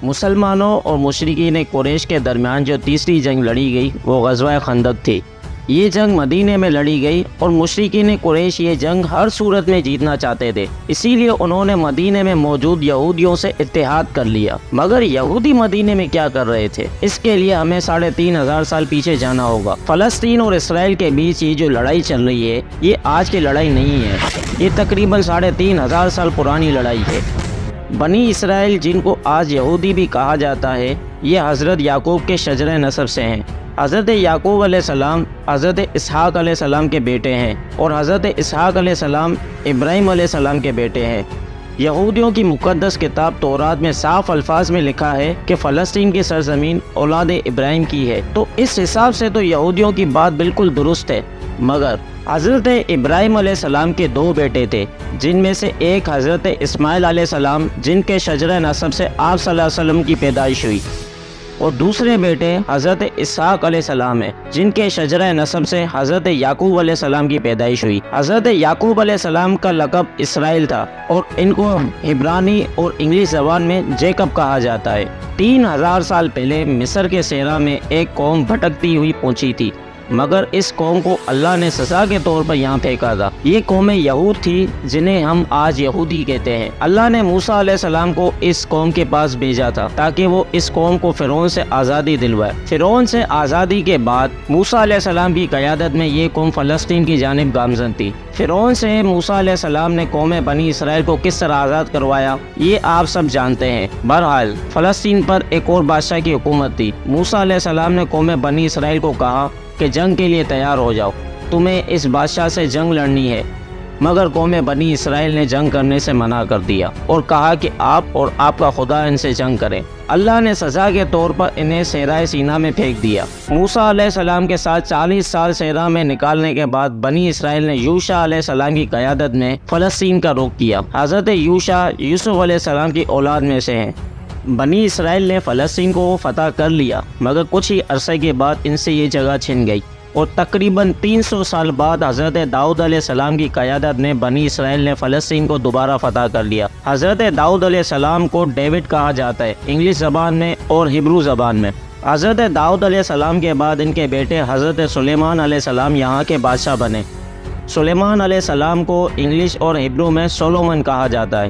مسلمانوں اور مشرکین قریش کے درمیان جو تیسری جنگ لڑی گئی وہ غزوہ خندق تھی۔ یہ جنگ مدینے میں لڑی گئی اور مشرکین قریش یہ جنگ ہر صورت میں جیتنا چاہتے تھے، اسی لیے انہوں نے مدینے میں موجود یہودیوں سے اتحاد کر لیا۔ مگر یہودی مدینے میں کیا کر رہے تھے، اس کے لیے ہمیں 3500 سال پیچھے جانا ہوگا۔ فلسطین اور اسرائیل کے بیچ یہ جو لڑائی چل رہی ہے یہ آج کی لڑائی نہیں ہے، یہ تقریباً 3500 سال پرانی لڑائی ہے۔ بنی اسرائیل جن کو آج یہودی بھی کہا جاتا ہے یہ حضرت یعقوب کے شجرہ نسب سے ہیں۔ حضرت یعقوب علیہ السلام حضرت اسحاق علیہ السلام کے بیٹے ہیں اور حضرت اسحاق علیہ السلام ابراہیم علیہ السلام کے بیٹے ہیں۔ یہودیوں کی مقدس کتاب تورات میں صاف الفاظ میں لکھا ہے کہ فلسطین کی سرزمین اولاد ابراہیم کی ہے، تو اس حساب سے تو یہودیوں کی بات بالکل درست ہے۔ مگر حضرت ابراہیم علیہ السلام کے 2 بیٹے تھے، جن میں سے ایک حضرت اسماعیل علیہ السلام جن کے شجرہ نسب سے آپ صلی اللہ علیہ وسلم کی پیدائش ہوئی، اور دوسرے بیٹے حضرت اسحاق علیہ السلام ہیں جن کے شجرہ نسب سے حضرت یعقوب علیہ السلام کی پیدائش ہوئی۔ حضرت یعقوب علیہ السلام کا لقب اسرائیل تھا اور ان کو عبرانی اور انگلش زبان میں جیکب کہا جاتا ہے۔ 3000 سال پہلے مصر کے صحرا میں ایک قوم بھٹکتی ہوئی پہنچی تھی، مگر اس قوم کو اللہ نے سزا کے طور پر یہاں پھینکا تھا۔ یہ قوم یہود تھی جنہیں ہم آج یہودی کہتے ہیں۔ اللہ نے موسیٰ علیہ السلام کو اس قوم کے پاس بھیجا تھا تاکہ وہ اس قوم کو فرعون سے آزادی دلوائے۔ فرعون سے آزادی کے بعد موسیٰ علیہ السلام کی قیادت میں یہ قوم فلسطین کی جانب گامزن تھی۔ فرعون سے موسیٰ علیہ السلام نے قوم بنی اسرائیل کو کس طرح آزاد کروایا یہ آپ سب جانتے ہیں۔ بہرحال فلسطین پر ایک اور بادشاہ کی حکومت تھی۔ موسیٰ علیہ السلام نے قوم بنی اسرائیل کو کہا کہ جنگ کے لیے تیار ہو جاؤ، تمہیں اس بادشاہ سے جنگ لڑنی ہے۔ مگر قوم بنی اسرائیل نے جنگ کرنے سے منع کر دیا اور کہا کہ آپ اور آپ کا خدا ان سے جنگ کریں۔ اللہ نے سزا کے طور پر انہیں صحرائے سینا میں پھینک دیا۔ موسیٰ علیہ السلام کے ساتھ 40 سال صحرا میں نکالنے کے بعد بنی اسرائیل نے یوشع علیہ السلام کی قیادت میں فلسطین کا رخ کیا۔ حضرت یوشع یوسف علیہ السلام کی اولاد میں سے ہیں۔ بنی اسرائیل نے فلسطین کو فتح کر لیا، مگر کچھ ہی عرصے کے بعد ان سے یہ جگہ چھن گئی، اور تقریباً 300 سال بعد حضرت داؤد علیہ السلام کی قیادت میں بنی اسرائیل نے فلسطین کو دوبارہ فتح کر لیا۔ حضرت داؤد علیہ السلام کو ڈیوڈ کہا جاتا ہے انگلش زبان میں اور ہبرو زبان میں۔ حضرت داؤد علیہ السلام کے بعد ان کے بیٹے حضرت سلیمان علیہ السلام یہاں کے بادشاہ بنے۔ سلیمان علیہ السلام کو انگلش اور ہبرو میں سولومن کہا جاتا ہے۔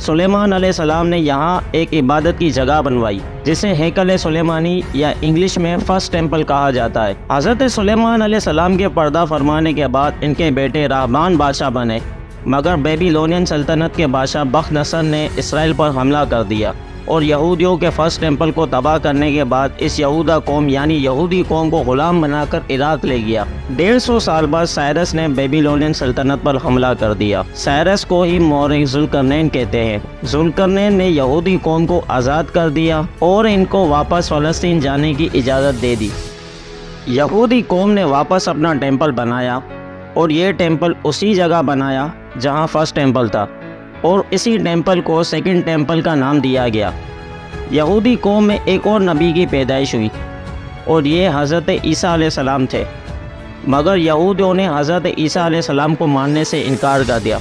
سلیمان علیہ السلام نے یہاں ایک عبادت کی جگہ بنوائی جسے ہیکل سلیمانی یا انگلش میں فرسٹ ٹیمپل کہا جاتا ہے۔ حضرت سلیمان علیہ السلام کے پردہ فرمانے کے بعد ان کے بیٹے رحمان بادشاہ بنے، مگر بیبیلونین سلطنت کے بادشاہ بخت نصر نے اسرائیل پر حملہ کر دیا اور یہودیوں کے فرسٹ ٹیمپل کو تباہ کرنے کے بعد اس یہودا قوم یعنی یہودی قوم کو غلام بنا کر عراق لے گیا۔ 150 سال بعد سائرس نے بیبیلونین سلطنت پر حملہ کر دیا۔ سائرس کو ہی مورخ ذوالقرنین کہتے ہیں۔ ذوالقرنین نے یہودی قوم کو آزاد کر دیا اور ان کو واپس فلسطین جانے کی اجازت دے دی۔ یہودی قوم نے واپس اپنا ٹیمپل بنایا اور یہ ٹیمپل اسی جگہ بنایا جہاں فرسٹ ٹیمپل تھا، اور اسی ٹیمپل کو سیکنڈ ٹیمپل کا نام دیا گیا۔ یہودی قوم میں ایک اور نبی کی پیدائش ہوئی اور یہ حضرت عیسیٰ علیہ السلام تھے، مگر یہودیوں نے حضرت عیسیٰ علیہ السلام کو ماننے سے انکار کر دیا،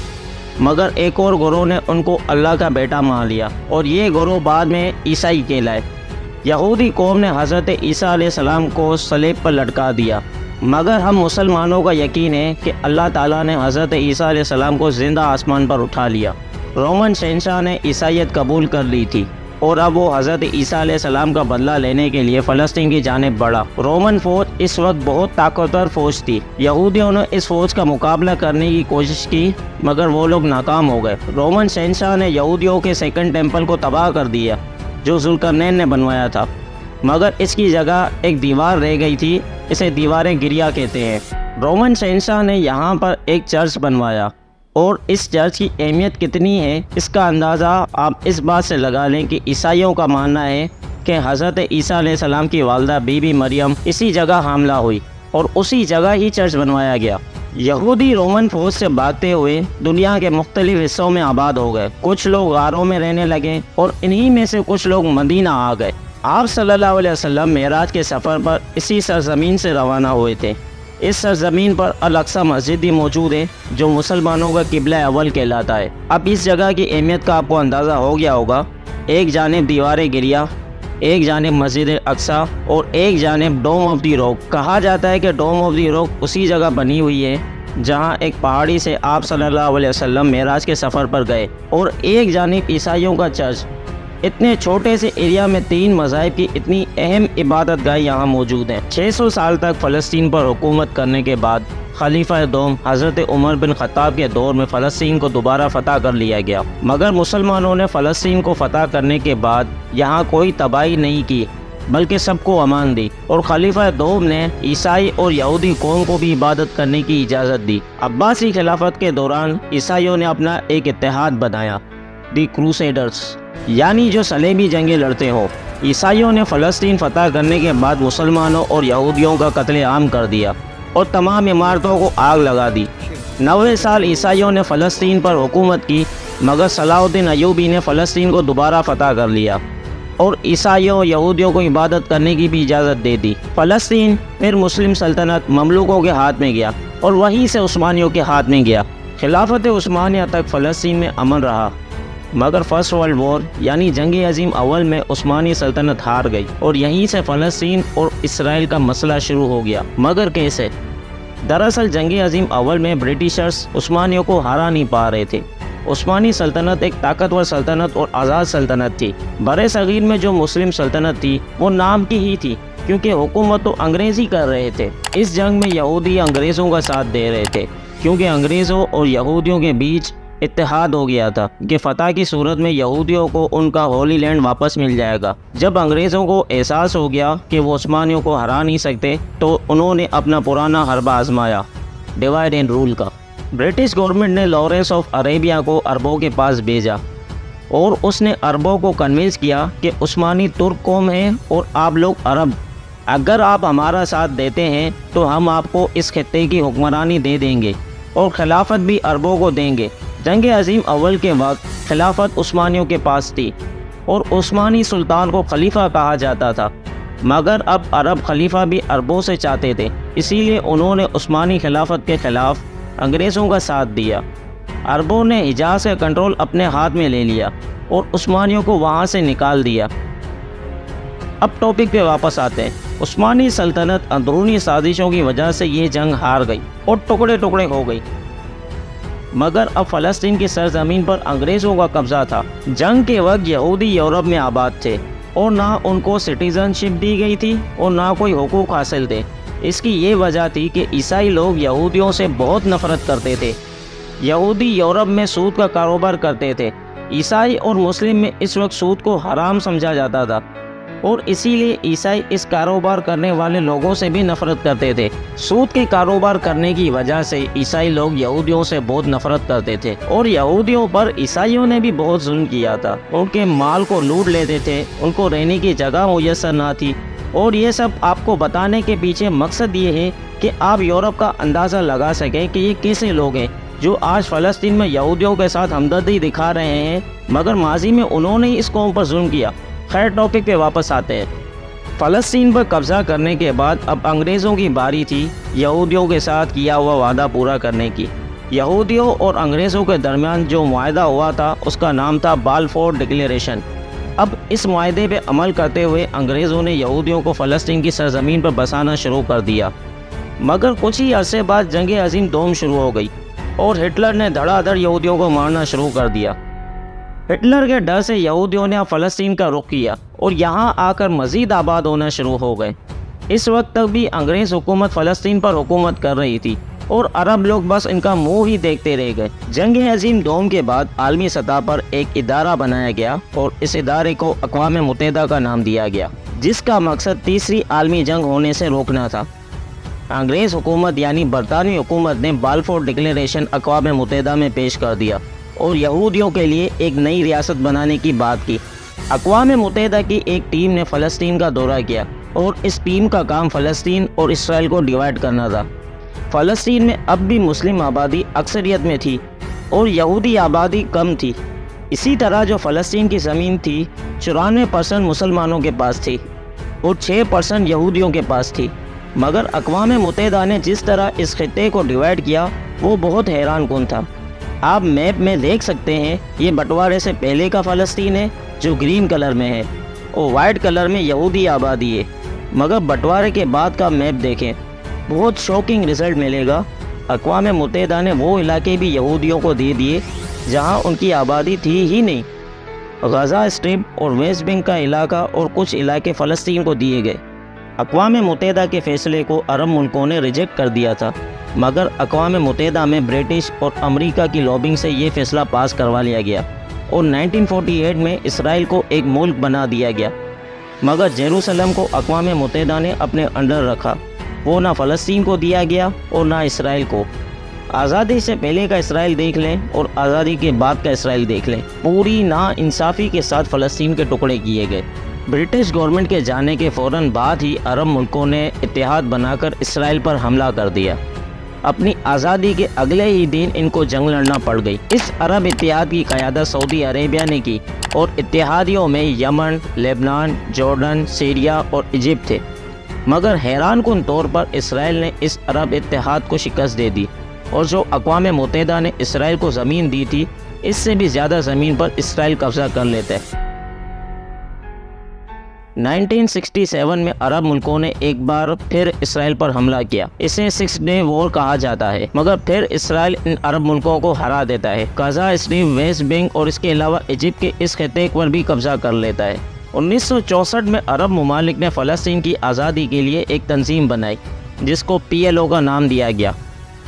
مگر ایک اور گروہ نے ان کو اللہ کا بیٹا مان لیا اور یہ گروہ بعد میں عیسائی کہلائے۔ یہودی قوم نے حضرت عیسیٰ علیہ السلام کو صلیب پر لٹکا دیا، مگر ہم مسلمانوں کا یقین ہے کہ اللہ تعالیٰ نے حضرت عیسیٰ علیہ السلام کو زندہ آسمان پر اٹھا لیا۔ رومن شہنشاہ نے عیسائیت قبول کر لی تھی اور اب وہ حضرت عیسیٰ علیہ السلام کا بدلہ لینے کے لیے فلسطین کی جانب بڑھا۔ رومن فوج اس وقت بہت طاقتور فوج تھی۔ یہودیوں نے اس فوج کا مقابلہ کرنے کی کوشش کی مگر وہ لوگ ناکام ہو گئے۔ رومن شہنشاہ نے یہودیوں کے سیکنڈ ٹیمپل کو تباہ کر دیا جو ذوالقرنین نے بنوایا تھا، مگر اس کی جگہ ایک دیوار رہ گئی تھی، اسے دیواریں گریا کہتے ہیں۔ رومن شہنشاہ نے یہاں پر ایک چرچ بنوایا، اور اس چرچ کی اہمیت کتنی ہے اس کا اندازہ آپ اس بات سے لگا لیں کہ عیسائیوں کا ماننا ہے کہ حضرت عیسیٰ علیہ السلام کی والدہ بی بی مریم اسی جگہ حاملہ ہوئی اور اسی جگہ ہی چرچ بنوایا گیا۔ یہودی رومن فوج سے بھاگتے ہوئے دنیا کے مختلف حصوں میں آباد ہو گئے، کچھ لوگ غاروں میں رہنے لگے اور انہی میں سے کچھ لوگ مدینہ آ گئے۔ آپ صلی اللہ علیہ وسلم معراج کے سفر پر اسی سرزمین سے روانہ ہوئے تھے۔ اس سرزمین پر الاقصی مسجد بھی موجود ہے جو مسلمانوں کا قبلہ اول کہلاتا ہے۔ اب اس جگہ کی اہمیت کا آپ کو اندازہ ہو گیا ہوگا۔ ایک جانب دیوار گریہ، ایک جانب مسجد اقصی اور ایک جانب ڈوم آف دی راک۔ کہا جاتا ہے کہ ڈوم آف دی راک اسی جگہ بنی ہوئی ہے جہاں ایک پہاڑی سے آپ صلی اللہ علیہ وسلم معراج کے سفر پر گئے، اور ایک جانب عیسائیوں کا چرچ۔ اتنے چھوٹے سے ایریا میں 3 مذاہب کی اتنی اہم عبادت گاہ یہاں موجود ہیں۔ 600 سال تک فلسطین پر حکومت کرنے کے بعد خلیفہ دوم حضرت عمر بن خطاب کے دور میں فلسطین کو دوبارہ فتح کر لیا گیا، مگر مسلمانوں نے فلسطین کو فتح کرنے کے بعد یہاں کوئی تباہی نہیں کی بلکہ سب کو امان دی، اور خلیفہ دوم نے عیسائی اور یہودی قوم کو بھی عبادت کرنے کی اجازت دی۔ عباسی خلافت کے دوران عیسائیوں نے اپنا ایک اتحاد بنایا، دی کروسیڈرز، یعنی جو صلیبی جنگیں لڑتے ہوں۔ عیسائیوں نے فلسطین فتح کرنے کے بعد مسلمانوں اور یہودیوں کا قتل عام کر دیا اور تمام عمارتوں کو آگ لگا دی۔ 90 سال عیسائیوں نے فلسطین پر حکومت کی، مگر صلاح الدین ایوبی نے فلسطین کو دوبارہ فتح کر لیا اور عیسائیوں اور یہودیوں کو عبادت کرنے کی بھی اجازت دے دی۔ فلسطین پھر مسلم سلطنت مملوکوں کے ہاتھ میں گیا اور وہیں سے عثمانیوں کے ہاتھ میں گیا۔ خلافت عثمانیہ تک فلسطین میں امن رہا، مگر فرسٹ ورلڈ وار یعنی جنگ عظیم اول میں عثمانی سلطنت ہار گئی اور یہیں سے فلسطین اور اسرائیل کا مسئلہ شروع ہو گیا۔ مگر کیسے؟ دراصل جنگ عظیم اول میں برٹشرز عثمانیوں کو ہرا نہیں پا رہے تھے۔ عثمانی سلطنت ایک طاقتور سلطنت اور آزاد سلطنت تھی۔ برِ صغیر میں جو مسلم سلطنت تھی وہ نام کی ہی تھی، کیونکہ حکومت تو انگریزی کر رہے تھے۔ اس جنگ میں یہودی انگریزوں کا ساتھ دے رہے تھے، کیونکہ انگریزوں اور یہودیوں کے بیچ اتحاد ہو گیا تھا کہ فتح کی صورت میں یہودیوں کو ان کا ہولی لینڈ واپس مل جائے گا۔ جب انگریزوں کو احساس ہو گیا کہ وہ عثمانیوں کو ہرا نہیں سکتے تو انہوں نے اپنا پرانا حربہ آزمایا، ڈیوائڈ اینڈ رول کا۔ برٹش گورنمنٹ نے لارنس آف عربیہ کو عربوں کے پاس بھیجا اور اس نے عربوں کو کنونس کیا کہ عثمانی ترک قوم ہے اور آپ لوگ عرب، اگر آپ ہمارا ساتھ دیتے ہیں تو ہم آپ کو اس خطے کی حکمرانی دے دیں گے اور خلافت بھی عربوں کو دیں گے۔ جنگ عظیم اول کے وقت خلافت عثمانیوں کے پاس تھی اور عثمانی سلطان کو خلیفہ کہا جاتا تھا، مگر اب عرب خلیفہ بھی عربوں سے چاہتے تھے، اسی لیے انہوں نے عثمانی خلافت کے خلاف انگریزوں کا ساتھ دیا۔ عربوں نے حجاز کا کنٹرول اپنے ہاتھ میں لے لیا اور عثمانیوں کو وہاں سے نکال دیا۔ اب ٹاپک پہ واپس آتے ہیں۔ عثمانی سلطنت اندرونی سازشوں کی وجہ سے یہ جنگ ہار گئی اور ٹکڑے ٹکڑے ہو گئی، مگر اب فلسطین کی سرزمین پر انگریزوں کا قبضہ تھا۔ جنگ کے وقت یہودی یورپ میں آباد تھے اور نہ ان کو سٹیزن شپ دی گئی تھی اور نہ کوئی حقوق حاصل تھے۔ اس کی یہ وجہ تھی کہ عیسائی لوگ یہودیوں سے بہت نفرت کرتے تھے۔ یہودی یورپ میں سود کا کاروبار کرتے تھے۔ عیسائی اور مسلم میں اس وقت سود کو حرام سمجھا جاتا تھا اور اسی لیے عیسائی اس کاروبار کرنے والے لوگوں سے بھی نفرت کرتے تھے۔ سود کے کاروبار کرنے کی وجہ سے عیسائی لوگ یہودیوں سے بہت نفرت کرتے تھے اور یہودیوں پر عیسائیوں نے بھی بہت ظلم کیا تھا۔ ان کے مال کو لوٹ لیتے تھے، ان کو رہنے کی جگہ میسر نہ تھی، اور یہ سب آپ کو بتانے کے پیچھے مقصد یہ ہے کہ آپ یورپ کا اندازہ لگا سکیں کہ یہ کیسے لوگ ہیں جو آج فلسطین میں یہودیوں کے ساتھ ہمدردی دکھا رہے ہیں، مگر ماضی میں انہوں نے اس قوم پر ظلم کیا۔ خیر، ٹاپک پہ واپس آتے ہیں۔ فلسطین پر قبضہ کرنے کے بعد اب انگریزوں کی باری تھی یہودیوں کے ساتھ کیا ہوا وعدہ پورا کرنے کی۔ یہودیوں اور انگریزوں کے درمیان جو معاہدہ ہوا تھا اس کا نام تھا بالفور ڈکلیریشن۔ اب اس معاہدے پہ عمل کرتے ہوئے انگریزوں نے یہودیوں کو فلسطین کی سرزمین پر بسانا شروع کر دیا، مگر کچھ ہی عرصے بعد جنگ عظیم دوم شروع ہو گئی اور ہٹلر نے دھڑا دھڑ یہودیوں کو مارنا شروع کر دیا۔ ہٹلر کے ڈر سے یہودیوں نے فلسطین کا رخ کیا اور یہاں آ کر مزید آباد ہونا شروع ہو گئے۔ اس وقت تک بھی انگریز حکومت فلسطین پر حکومت کر رہی تھی اور عرب لوگ بس ان کا منہ ہی دیکھتے رہ گئے۔ جنگ عظیم دوم کے بعد عالمی سطح پر ایک ادارہ بنایا گیا اور اس ادارے کو اقوام متحدہ کا نام دیا گیا، جس کا مقصد تیسری عالمی جنگ ہونے سے روکنا تھا۔ انگریز حکومت یعنی برطانوی حکومت نے بالفور ڈکلیریشن اقوام متحدہ میں پیش کر دیا اور یہودیوں کے لیے ایک نئی ریاست بنانے کی بات کی۔ اقوام متحدہ کی ایک ٹیم نے فلسطین کا دورہ کیا اور اس ٹیم کا کام فلسطین اور اسرائیل کو ڈیوائڈ کرنا تھا۔ فلسطین میں اب بھی مسلم آبادی اکثریت میں تھی اور یہودی آبادی کم تھی۔ اسی طرح جو فلسطین کی زمین تھی 94% مسلمانوں کے پاس تھی اور 6% یہودیوں کے پاس تھی، مگر اقوام متحدہ نے جس طرح اس خطے کو ڈیوائڈ کیا وہ بہت حیران کن تھا۔ آپ میپ میں دیکھ سکتے ہیں، یہ بٹوارے سے پہلے کا فلسطین ہے جو گرین کلر میں ہے، اور وائٹ کلر میں یہودی آبادی ہے۔ مگر بٹوارے کے بعد کا میپ دیکھیں، بہت شوکنگ رزلٹ ملے گا۔ اقوام متحدہ نے وہ علاقے بھی یہودیوں کو دے دیے جہاں ان کی آبادی تھی ہی نہیں۔ غزہ اسٹرپ اور ویسٹ بینک کا علاقہ اور کچھ علاقے فلسطین کو دیے گئے۔ اقوام متحدہ کے فیصلے کو عرب ملکوں نے ریجیکٹ کر دیا تھا، مگر اقوام متحدہ میں برٹش اور امریکہ کی لابنگ سے یہ فیصلہ پاس کروا لیا گیا اور 1948 میں اسرائیل کو ایک ملک بنا دیا گیا۔ مگر جیروسلم کو اقوام متحدہ نے اپنے انڈر رکھا، وہ نہ فلسطین کو دیا گیا اور نہ اسرائیل کو۔ آزادی سے پہلے کا اسرائیل دیکھ لیں اور آزادی کے بعد کا اسرائیل دیکھ لیں، پوری ناانصافی کے ساتھ فلسطین کے ٹکڑے کیے گئے۔ برٹش گورنمنٹ کے جانے کے فوراً بعد ہی عرب ملکوں نے اتحاد بنا کر اسرائیل پر حملہ کر دیا۔ اپنی آزادی کے اگلے ہی دن ان کو جنگ لڑنا پڑ گئی۔ اس عرب اتحاد کی قیادت سعودی عربیہ نے کی اور اتحادیوں میں یمن، لبنان، جارڈن، سیریا اور ایجپٹ تھے۔ مگر حیران کن طور پر اسرائیل نے اس عرب اتحاد کو شکست دے دی، اور جو اقوام متحدہ نے اسرائیل کو زمین دی تھی، اس سے بھی زیادہ زمین پر اسرائیل قبضہ کر لیتا ہے۔ 1967 میں عرب ملکوں نے ایک بار پھر اسرائیل پر حملہ کیا۔ اسے 6 ڈے وار کہا جاتا ہے، مگر پھر اسرائیل ان عرب ملکوں کو ہرا دیتا ہے۔ غزہ اسٹرپ، ویسٹ بینک اور اس کے علاوہ ایجپٹ کے اس خطے پر بھی قبضہ کر لیتا ہے۔ 1964 میں عرب ممالک نے فلسطین کی آزادی کے لیے ایک تنظیم بنائی جس کو PLO کا نام دیا گیا،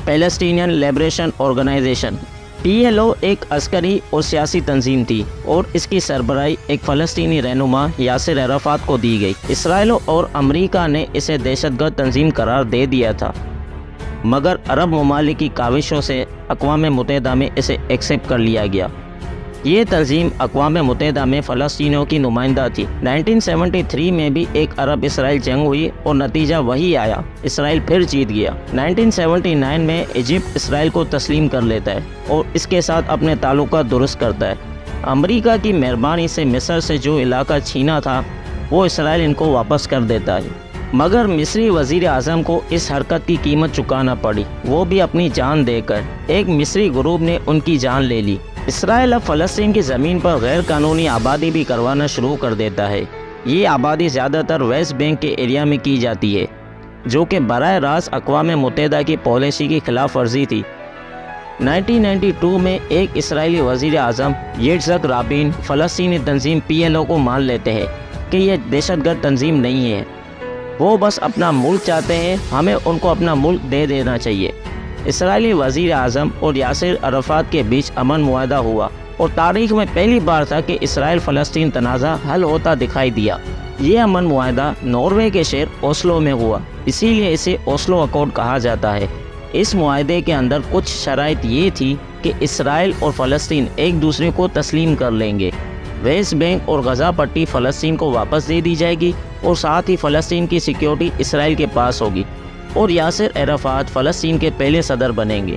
پیلسٹینین لبریشن آرگنائزیشن۔ PLO ایک عسکری اور سیاسی تنظیم تھی اور اس کی سربراہی ایک فلسطینی رہنما یاسر عرفات کو دی گئی۔ اسرائیل اور امریکہ نے اسے دہشت گرد تنظیم قرار دے دیا تھا، مگر عرب ممالک کی کاوشوں سے اقوام متحدہ میں اسے ایکسیپٹ کر لیا گیا۔ یہ تنظیم اقوام متحدہ میں فلسطینیوں کی نمائندہ تھی۔ 1973 میں بھی ایک عرب اسرائیل جنگ ہوئی اور نتیجہ وہی آیا، اسرائیل پھر جیت گیا۔ 1979 میں ایجپٹ اسرائیل کو تسلیم کر لیتا ہے اور اس کے ساتھ اپنے تعلقات درست کرتا ہے۔ امریکہ کی مہربانی سے مصر سے جو علاقہ چھینا تھا وہ اسرائیل ان کو واپس کر دیتا ہے، مگر مصری وزیر اعظم کو اس حرکت کی قیمت چکانا پڑی، وہ بھی اپنی جان دے کر۔ ایک مصری گروپ نے ان کی جان لے لی۔ اسرائیل اب فلسطین کی زمین پر غیر قانونی آبادی بھی کروانا شروع کر دیتا ہے۔ یہ آبادی زیادہ تر ویسٹ بینک کے ایریا میں کی جاتی ہے، جو کہ براہ راست اقوام متحدہ کی پالیسی کی خلاف ورزی تھی۔ 1992 میں ایک اسرائیلی وزیر اعظم یٹزک رابین فلسطینی تنظیم PLO کو مان لیتے ہیں کہ یہ دہشت گرد تنظیم نہیں ہے، وہ بس اپنا ملک چاہتے ہیں، ہمیں ان کو اپنا ملک دے دینا چاہیے۔ اسرائیلی وزیر اعظم اور یاسر عرفات کے بیچ امن معاہدہ ہوا اور تاریخ میں پہلی بار تھا کہ اسرائیل فلسطین تنازع حل ہوتا دکھائی دیا۔ یہ امن معاہدہ ناروے کے شہر اوسلو میں ہوا، اسی لیے اسے اوسلو اکارڈ کہا جاتا ہے۔ اس معاہدے کے اندر کچھ شرائط یہ تھی کہ اسرائیل اور فلسطین ایک دوسرے کو تسلیم کر لیں گے، ویسٹ بینک اور غزہ پٹی فلسطین کو واپس دے دی جائے گی اور ساتھ ہی فلسطین کی سیکیورٹی اسرائیل کے پاس ہوگی، اور یاسر عرفات فلسطین کے پہلے صدر بنیں گے۔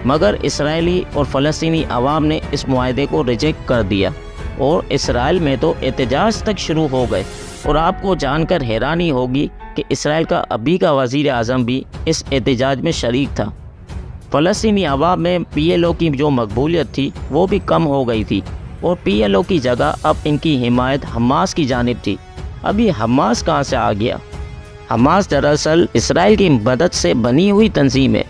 مگر اسرائیلی اور فلسطینی عوام نے اس معاہدے کو ریجیکٹ کر دیا اور اسرائیل میں تو احتجاج تک شروع ہو گئے، اور آپ کو جان کر حیرانی ہوگی کہ اسرائیل کا ابھی کا وزیر اعظم بھی اس احتجاج میں شریک تھا۔ فلسطینی عوام میں PLO کی جو مقبولیت تھی وہ بھی کم ہو گئی تھی، اور PLO کی جگہ اب ان کی حمایت حماس کی جانب تھی۔ اب یہ حماس کہاں سے آ گیا؟ حماس دراصل اسرائیل کی مدد سے بنی ہوئی تنظیم ہے۔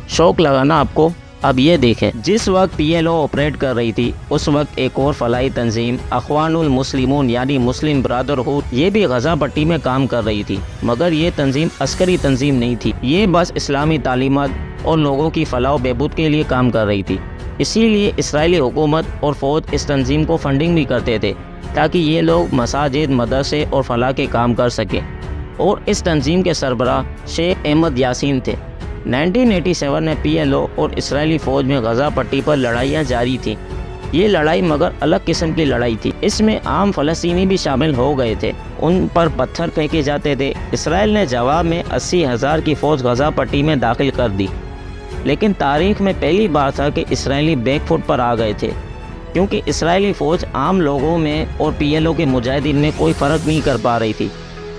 شوق لگانا آپ کو؟ اب یہ دیکھیں، جس وقت PLO آپریٹ کر رہی تھی اس وقت ایک اور فلاحی تنظیم اخوان المسلمون یعنی مسلم برادرہوڈ، یہ بھی غزہ پٹی میں کام کر رہی تھی، مگر یہ تنظیم عسکری تنظیم نہیں تھی، یہ بس اسلامی تعلیمات اور لوگوں کی فلاح و بہبود کے لیے کام کر رہی تھی۔ اسی لیے اسرائیلی حکومت اور فوج اس تنظیم کو فنڈنگ بھی کرتے تھے تاکہ یہ لوگ مساجد، مدرسے اور فلاح کے کام کر سکیں، اور اس تنظیم کے سربراہ شیخ احمد یاسین تھے۔ 1987 میں PLO اور اسرائیلی فوج میں غزہ پٹی پر لڑائیاں جاری تھیں۔ یہ لڑائی مگر الگ قسم کی لڑائی تھی، اس میں عام فلسطینی بھی شامل ہو گئے تھے، ان پر پتھر پھینکے جاتے تھے۔ اسرائیل نے جواب میں 80,000 کی فوج غزہ پٹی میں داخل کر دی، لیکن تاریخ میں پہلی بار تھا کہ اسرائیلی بیک فٹ پر آ گئے تھے، کیونکہ اسرائیلی فوج عام لوگوں میں اور PLO کے مجاہدین میں کوئی فرق نہیں کر پا رہی تھی۔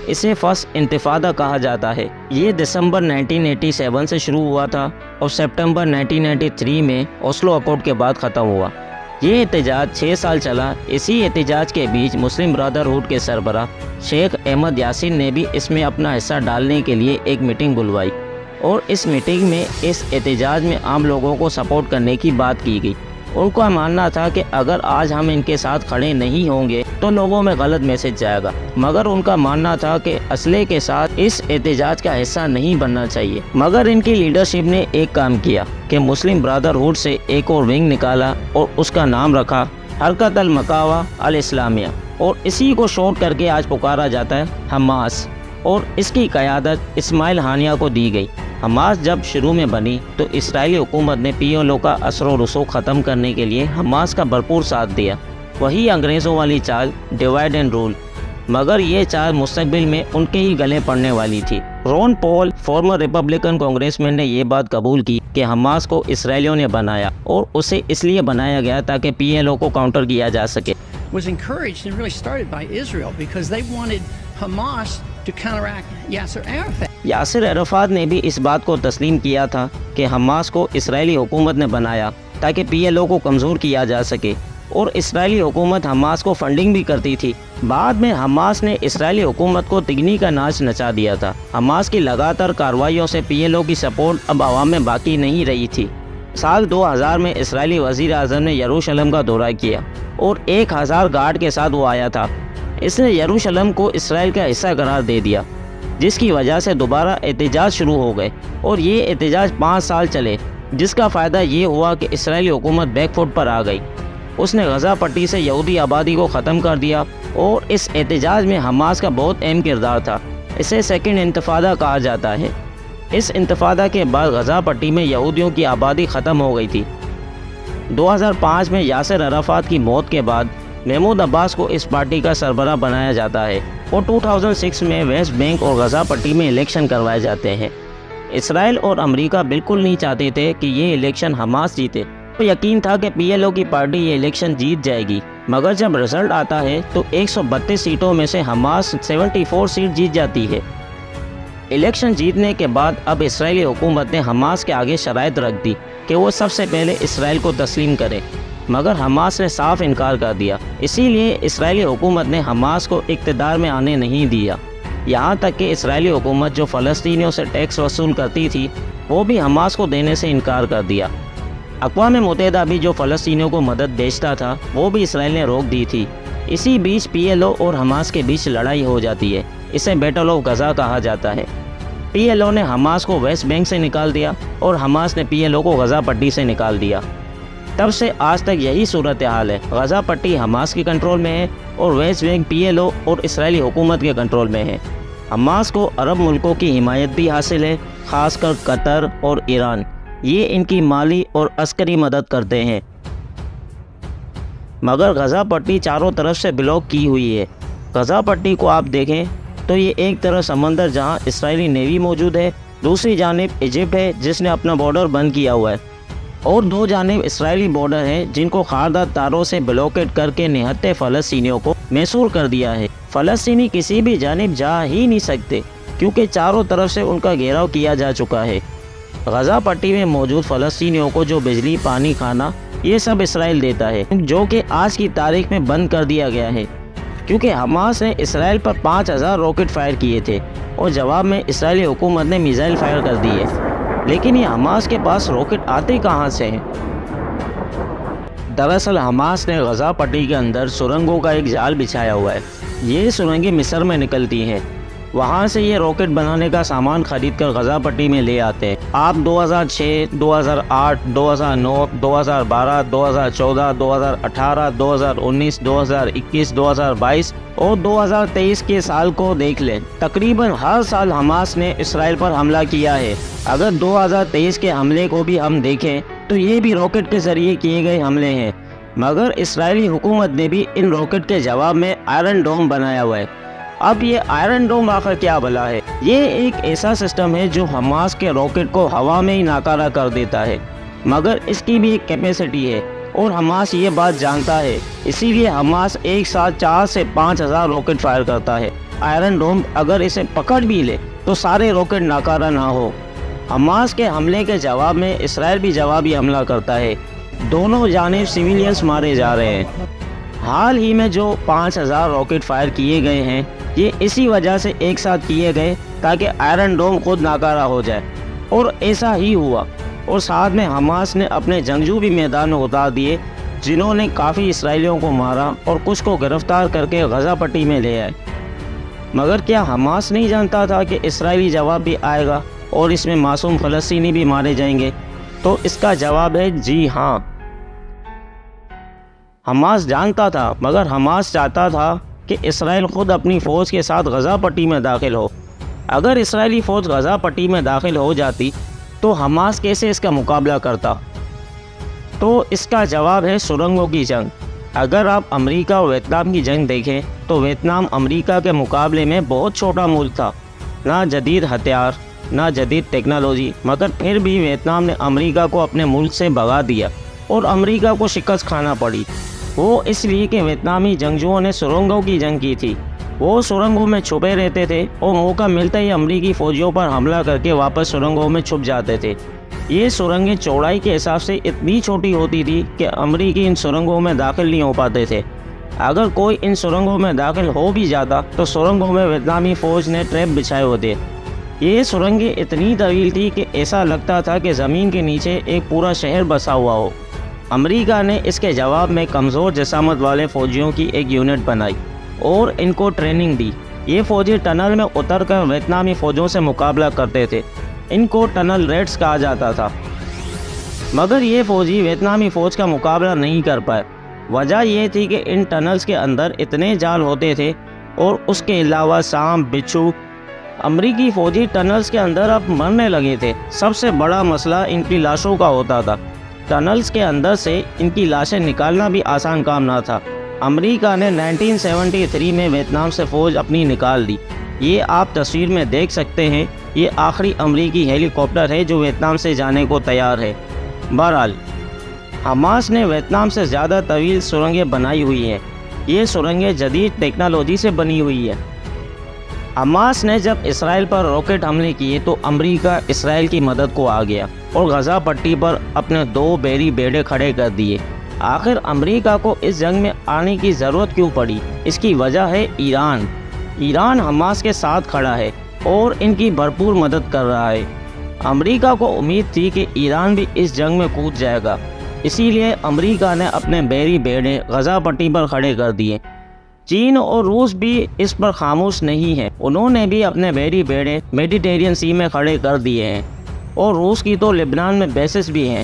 اسے فرسٹ انتفاضہ کہا جاتا ہے۔ یہ دسمبر 1987 سے شروع ہوا تھا اور سپٹمبر 1993 میں اوسلو اکارڈ کے بعد ختم ہوا۔ یہ احتجاج 6 سال چلا۔ اسی احتجاج کے بیچ مسلم برادرہوڈ کے سربراہ شیخ احمد یاسین نے بھی اس میں اپنا حصہ ڈالنے کے لیے ایک میٹنگ بلوائی، اور اس میٹنگ میں اس احتجاج میں عام لوگوں کو سپورٹ کرنے کی بات کی گئی۔ ان کا ماننا تھا کہ اگر آج ہم ان کے ساتھ کھڑے نہیں ہوں گے تو لوگوں میں غلط میسج جائے گا، مگر ان کا ماننا تھا کہ اسلحے کے ساتھ اس احتجاج کا حصہ نہیں بننا چاہیے۔ مگر ان کی لیڈرشپ نے ایک کام کیا کہ مسلم برادرہوڈ سے ایک اور ونگ نکالا اور اس کا نام رکھا حرکت المقاومہ الاسلامیہ، اور اسی کو شارٹ کر کے آج پکارا جاتا ہے حماس، اور اس کی قیادت اسماعیل ہانیہ کو دی گئی۔ حماس جب شروع میں بنی تو اسرائیلی حکومت نے PLO کا اثر و رسوخ ختم کرنے کے لیے حماس کا بھرپور ساتھ دیا۔ وہی انگریزوں والی چال ڈیوائڈ اینڈ رول، مگر یہ چال مستقبل میں ان کے ہی گلے پڑنے والی تھی۔ رون پول فارمر ریپبلکن کانگریس مین نے یہ بات قبول کی کہ حماس کو اسرائیلیوں نے بنایا، اور اسے اس لیے بنایا گیا تاکہ PLO کو کاؤنٹر کیا جا سکے۔ was encouraged and really started by Israel because they wanted Hamas to counteract Yasser Arafat. Yasir Arafat نے بھی اس بات کو تسلیم کیا تھا کہ حماس کو اسرائیلی حکومت نے بنایا تاکہ PLO کو کمزور کیا جا سکے، اور اسرائیلی حکومت حماس کو فنڈنگ بھی کرتی تھی۔ بعد میں حماس نے اسرائیلی حکومت کو تگنی کا ناچ نچا دیا تھا۔ حماس کی لگاتار کارروائیوں سے PLO کی سپورٹ اب عوام میں باقی نہیں رہی تھی۔ سال 2000 میں اسرائیلی وزیر اعظم نے یروشلم کا دورہ کیا، اور 1000 گارڈ کے ساتھ وہ آیا تھا۔ اس نے یروشلم کو اسرائیل کا حصہ قرار دے دیا، جس کی وجہ سے دوبارہ احتجاج شروع ہو گئے، اور یہ احتجاج 5 سال چلے، جس کا فائدہ یہ ہوا کہ اسرائیلی حکومت بیک فٹ پر آ گئی۔ اس نے غزہ پٹی سے یہودی آبادی کو ختم کر دیا، اور اس احتجاج میں حماس کا بہت اہم کردار تھا۔ اسے سیکنڈ انتفاضہ کہا جاتا ہے۔ اس انتفاضہ کے بعد غزہ پٹی میں یہودیوں کی آبادی ختم ہو گئی تھی۔ 2005 میں یاسر عرفات کی موت کے بعد محمود عباس کو اس پارٹی کا سربراہ بنایا جاتا ہے، اور 2006 میں ویسٹ بینک اور غزہ پٹی میں الیکشن کروائے جاتے ہیں۔ اسرائیل اور امریکہ بالکل نہیں چاہتے تھے کہ یہ الیکشن حماس جیتے، تو یقین تھا کہ PLO کی پارٹی یہ الیکشن جیت جائے گی، مگر جب رزلٹ آتا ہے تو 132 سیٹوں میں سے حماس 74 سیٹ جیت جاتی ہے۔ الیکشن جیتنے کے بعد اب اسرائیلی حکومت نے حماس کے آگے شرائط رکھ دی کہ وہ سب سے پہلے اسرائیل کو تسلیم کرے، مگر حماس نے صاف انکار کر دیا۔ اسی لیے اسرائیلی حکومت نے حماس کو اقتدار میں آنے نہیں دیا، یہاں تک کہ اسرائیلی حکومت جو فلسطینیوں سے ٹیکس وصول کرتی تھی وہ بھی حماس کو دینے سے انکار کر دیا۔ اقوام متحدہ بھی جو فلسطینیوں کو مدد بھیجتا تھا وہ بھی اسرائیل نے روک دی تھی۔ اسی بیچ PLO اور حماس کے بیچ لڑائی ہو جاتی ہے، اسے بیٹل آف غزہ کہا جاتا ہے۔ PLO نے حماس کو ویسٹ بینک سے نکال دیا، اور حماس نے PLO کو غزہ پٹی سے نکال دیا۔ تب سے آج تک یہی صورتحال ہے، غزہ پٹی حماس کے کنٹرول میں ہے، اور ویسٹ بینک PLO اور اسرائیلی حکومت کے کنٹرول میں ہے۔ حماس کو عرب ملکوں کی حمایت بھی حاصل ہے، خاص کر قطر اور ایران، یہ ان کی مالی اور عسکری مدد کرتے ہیں۔ مگر غزہ پٹی چاروں طرف سے بلاک کی ہوئی ہے۔ غزہ پٹی کو آپ دیکھیں تو یہ ایک طرف سمندر جہاں اسرائیلی نیوی موجود ہے، دوسری جانب ایجپٹ ہے جس نے اپنا بارڈر بند کیا ہوا ہے، اور 2 جانب اسرائیلی بارڈر ہیں جن کو خاردار تاروں سے بلوکیٹ کر کے نہتے فلسطینیوں کو محصور کر دیا ہے۔ فلسطینی کسی بھی جانب جا ہی نہیں سکتے کیونکہ چاروں طرف سے ان کا گھیراؤ کیا جا چکا ہے۔ غزہ پٹی میں موجود فلسطینیوں کو جو بجلی، پانی، کھانا، یہ سب اسرائیل دیتا ہے، جو کہ آج کی تاریخ میں بند کر دیا گیا ہے، کیونکہ حماس نے اسرائیل پر 5000 راکٹ فائر کیے تھے، اور جواب میں اسرائیلی حکومت نے میزائل فائر کر دیے۔ لیکن یہ حماس کے پاس راکٹ آتے کہاں سے ہیں؟ دراصل حماس نے غزہ پٹی کے اندر سرنگوں کا ایک جال بچھایا ہوا ہے۔ یہ سرنگیں مصر میں نکلتی ہیں، وہاں سے یہ راکٹ بنانے کا سامان خرید کر غزہ پٹی میں لے آتے ہیں۔ آپ 2006، 2008، 2009، 2012، 2014، 2018، 2019، 2021، 2022 اور 2023 کے سال کو دیکھ لیں، تقریباً ہر سال حماس نے اسرائیل پر حملہ کیا ہے۔ اگر 2023 کے حملے کو بھی ہم دیکھیں تو یہ بھی راکٹ کے ذریعے کیے گئے حملے ہیں، مگر اسرائیلی حکومت نے بھی ان راکٹ کے جواب میں آئرن ڈوم بنایا ہوا ہے۔ اب یہ آئرن ڈوم آخر کیا بلا ہے؟ یہ ایک ایسا سسٹم ہے جو حماس کے راکٹ کو ہوا میں ہی ناکارہ کر دیتا ہے، مگر اس کی بھی ایک کیپیسٹی ہے، اور حماس یہ بات جانتا ہے، اسی لیے حماس ایک ساتھ 4 سے 5000 راکٹ فائر کرتا ہے۔ آئرن ڈوم اگر اسے پکڑ بھی لے تو سارے راکٹ ناکارہ نہ ہو۔ حماس کے حملے کے جواب میں اسرائیل بھی جوابی حملہ کرتا ہے، دونوں جانب سویلینز مارے جا رہے ہیں۔ حال ہی میں جو 5000 راکٹ فائر کیے گئے ہیں، یہ اسی وجہ سے ایک ساتھ کیے گئے تاکہ آئرن ڈوم خود ناکارہ ہو جائے، اور ایسا ہی ہوا۔ اور ساتھ میں حماس نے اپنے جنگجو بھی میدان میں اتار دیے، جنہوں نے کافی اسرائیلیوں کو مارا اور کچھ کو گرفتار کر کے غزہ پٹی میں لے آئے۔ مگر کیا حماس نہیں جانتا تھا کہ اسرائیلی جواب بھی آئے گا اور اس میں معصوم فلسطینی بھی مارے جائیں گے؟ تو اس کا جواب ہے جی ہاں، حماس جانتا تھا، مگر حماس چاہتا تھا کہ اسرائیل خود اپنی فوج کے ساتھ غزہ پٹی میں داخل ہو۔ اگر اسرائیلی فوج غزہ پٹی میں داخل ہو جاتی تو حماس کیسے اس کا مقابلہ کرتا؟ تو اس کا جواب ہے سرنگوں کی جنگ۔ اگر آپ امریکہ اور ویتنام کی جنگ دیکھیں تو ویتنام امریکہ کے مقابلے میں بہت چھوٹا ملک تھا، نہ جدید ہتھیار نہ جدید ٹیکنالوجی، مگر پھر بھی ویتنام نے امریکہ کو اپنے ملک سے بھگا دیا اور امریکہ کو شکست کھانا پڑی۔ وہ اس لیے کہ ویتنامی جنگجوؤں نے سرنگوں کی جنگ کی تھی۔ وہ سرنگوں میں چھپے رہتے تھے اور موقع ملتا ہی امریکی فوجیوں پر حملہ کر کے واپس سرنگوں میں چھپ جاتے تھے۔ یہ سرنگیں چوڑائی کے حساب سے اتنی چھوٹی ہوتی تھی کہ امریکی ان سرنگوں میں داخل نہیں ہو پاتے تھے۔ اگر کوئی ان سرنگوں میں داخل ہو بھی جاتا تو سرنگوں میں ویتنامی فوج نے ٹریپ بچھائے ہوتے۔ یہ سرنگیں اتنی طویل تھی کہ ایسا لگتا تھا کہ زمین کے نیچے ایک پورا شہر بسا ہوا ہو۔ امریکہ نے اس کے جواب میں کمزور جسامت والے فوجیوں کی ایک یونٹ بنائی اور ان کو ٹریننگ دی۔ یہ فوجی ٹنل میں اتر کر ویتنامی فوجوں سے مقابلہ کرتے تھے۔ ان کو ٹنل ریٹس کہا جاتا تھا، مگر یہ فوجی ویتنامی فوج کا مقابلہ نہیں کر پائے۔ وجہ یہ تھی کہ ان ٹنلز کے اندر اتنے جال ہوتے تھے اور اس کے علاوہ سانپ، بچھو۔ امریکی فوجی ٹنلز کے اندر اب مرنے لگے تھے۔ سب سے بڑا مسئلہ ان کی لاشوں کا ہوتا تھا۔ ٹنلز کے اندر سے ان کی لاشیں نکالنا بھی آسان کام نہ تھا۔ امریکہ نے 1973 میں ویتنام سے فوج اپنی نکال دی۔ یہ آپ تصویر میں دیکھ سکتے ہیں، یہ آخری امریکی ہیلی کاپٹر ہے جو ویتنام سے جانے کو تیار ہے۔ بہرحال حماس نے ویتنام سے زیادہ طویل سرنگیں بنائی ہوئی ہیں۔ یہ سرنگیں جدید ٹیکنالوجی سے بنی ہوئی ہیں۔ حماس نے جب اسرائیل پر راکٹ حملے کیے تو امریکہ اسرائیل کی مدد کو آ گیا اور غزہ پٹی پر اپنے 2 بحری بیڑے کھڑے کر دیے۔ آخر امریکہ کو اس جنگ میں آنے کی ضرورت کیوں پڑی؟ اس کی وجہ ہے ایران۔ ایران حماس کے ساتھ کھڑا ہے اور ان کی بھرپور مدد کر رہا ہے۔ امریکہ کو امید تھی کہ ایران بھی اس جنگ میں کود جائے گا، اسی لیے امریکہ نے اپنے بحری بیڑے غزہ پٹی پر کھڑے کر دیے۔ چین اور روس بھی اس پر خاموش نہیں ہیں، انہوں نے بھی اپنے بحری بیڑے میڈیٹرینین سی میں کھڑے کر دیے ہیں، اور روس کی تو لبنان میں بیسز بھی ہیں۔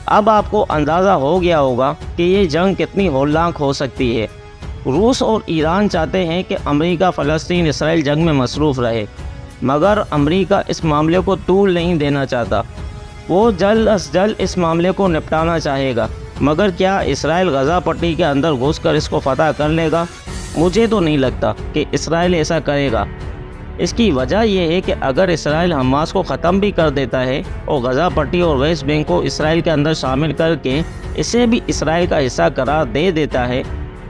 اب آپ کو اندازہ ہو گیا ہوگا کہ یہ جنگ کتنی ہولناک ہو سکتی ہے۔ روس اور ایران چاہتے ہیں کہ امریکہ فلسطین اسرائیل جنگ میں مصروف رہے، مگر امریکہ اس معاملے کو طول نہیں دینا چاہتا۔ وہ جلد از جلد اس معاملے کو نپٹانا چاہے گا، مگر کیا اسرائیل غزہ پٹی کے اندر گھس کر اس کو فتح کر لے گا؟ مجھے تو نہیں لگتا کہ اسرائیل ایسا کرے گا۔ اس کی وجہ یہ ہے کہ اگر اسرائیل حماس کو ختم بھی کر دیتا ہے اور غزہ پٹی اور ویسٹ بینک کو اسرائیل کے اندر شامل کر کے اسے بھی اسرائیل کا حصہ قرار دے دیتا ہے،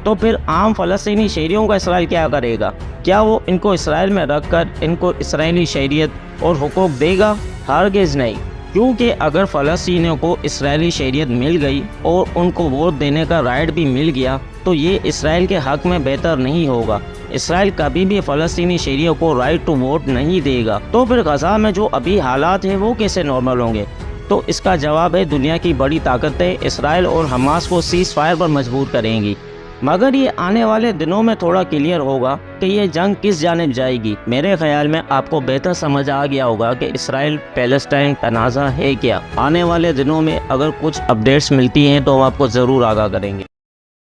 تو پھر عام فلسطینی شہریوں کا اسرائیل کیا کرے گا؟ کیا وہ ان کو اسرائیل میں رکھ کر ان کو اسرائیلی شہریت اور حقوق دے گا؟ ہرگز نہیں، کیونکہ اگر فلسطینیوں کو اسرائیلی شہریت مل گئی اور ان کو ووٹ دینے کا رائٹ بھی مل گیا تو یہ اسرائیل کے حق میں بہتر نہیں ہوگا۔ اسرائیل کبھی بھی فلسطینی شہریوں کو رائٹ ٹو ووٹ نہیں دے گا، تو پھر غزہ میں جو ابھی حالات ہیں وہ کیسے نارمل ہوں گے؟ تو اس کا جواب ہے دنیا کی بڑی طاقتیں اسرائیل اور حماس کو سیز فائر پر مجبور کریں گی، مگر یہ آنے والے دنوں میں تھوڑا کلیئر ہوگا کہ یہ جنگ کس جانب جائے گی۔ میرے خیال میں آپ کو بہتر سمجھ آ گیا ہوگا کہ اسرائیل پیلسٹائن تنازع ہے کیا۔ آنے والے دنوں میں اگر کچھ اپڈیٹس ملتی ہیں تو ہم آپ کو ضرور آگاہ کریں گے۔